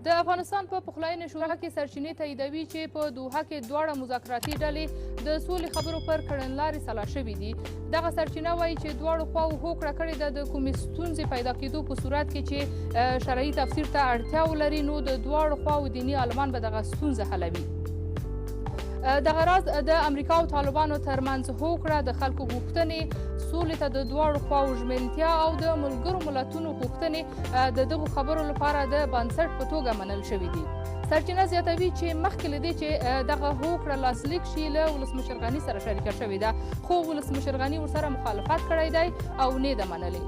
د افغانستان په پخلاینې شورا کې سرچینې تاییدوي چې په دوحه کې دواړه مذاکراتي ډلې د سولې خبرو پر کړنلارې سلا شوي دي. دغه سرچینه وایي چې دواړو خواو هوکړه کړې ده د کومې ستونزې پیدا کېدو په صورت کې چې شرعي تفسیر ته اړتیا ولري نو د دواړو خواو دیني عالمان به دغه ستونزه حلوي. دغه راز د امریکا او طالبانو ترمنځ هوکړه د خلکو غوښتنې سولې ته د دواړو خواو ژمنتیا او د ملګرو ملتونو غوښتنې د دغو خبرو لپاره د بنسټ په توګه منل شوي دي. سرچینه زیاتوي چې مخکې له دې چې دغه هوکړه لاسلیک شي له ولسمشر غني سره شریکه شوې ده خو ولسمشر غني ورسره مخالفت کړی دی او نه ده منلې.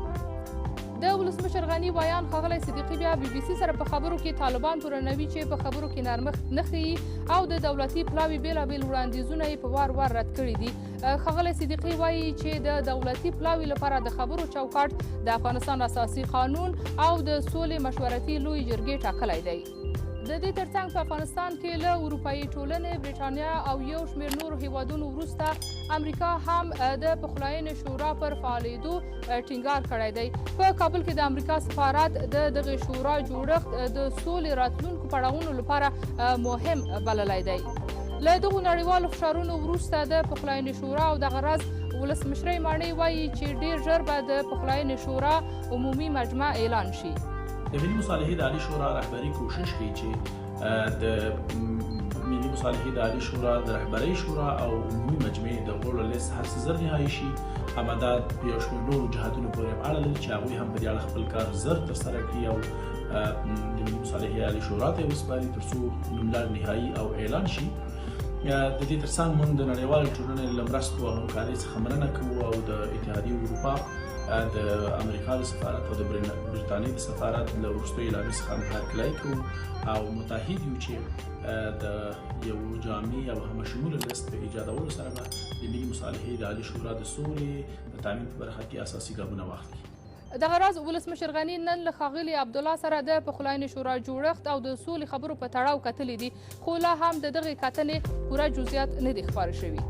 د ولسمشر غني بیان ښاغلی صدیقي بیا بي بي سي سره په خبرو کې طالبان تورنوي چې په خبرو کې نرمښت نه ښیي او د دولتي پلاوي بېلابېل وړاندیزونه یې په وار وار رد کړي دي. ښاغلی صدیقي وایي چې د دولتي پلاوي لپاره د خبرو چوکاټ د افغانستان اساسي قانون او د سولې مشورتي لوی جرګې ټاکلی دی. د دې ترڅنګ په افغانستان کې له اروپایي ټولنې، برېټانیا او یو شمېر نورو هیوادونو وروسته امریکا هم د پخلاینې شورا پر فعالېدو ټینګار کړی دی. په کابل کې د امریکا سفارت د دغې شورا جوړښت د سولې راتلونکو پړاوونو لپاره مهم بللی دی. له دغو نړیوالو فشارونو وروسته د پخلاینې شورا او دغه راز ولسمشرۍ ماڼۍ وایي چې ډېر ژر به د پخلاینې شورا عمومي مجمع اعلان شي. د ملي مصالحې د عالي شورا رهبري کوشش کوي چې د ملي مصالحې د عالي شورا د رهبرۍ شورا او عمومي مجمع د غړو لیست هر څه زر نهایي شي. همدا په یو شمېر نورو جهاتونو پورې اړه لري چې هغوی هم په دې اړه خپل کار زر ترسره کړي او د ملي مصالحې عالي شورا ته یې وسپاري تر څو نوملړ نهایي او اعلان شي. د دې ترڅنګ موږ د نړیوالې ټولنې له مرستو او همکارۍ څخه مننه کوو او د اتحادیې اروپا د امریکا د سفارت او د برټانیې د سفارت له وروستیو اعلامیې څخه هرکلی کوو او متحد یو چې د یو جامع او همشموله لیست په ایجادولو سره به د ملي مصالحې د عالي شورا د سولې د تامین په برخه کې اساسي ګامونه واخلي. دغه راز ولسمشر غني نن له ښاغلي عبدالله سره د پخلاینې شورا جوړښت او د سولې خبرو په تړاو کتلي دي خو لا هم د دغې کتنې پوره جزئیات نه دي خپاره شوي.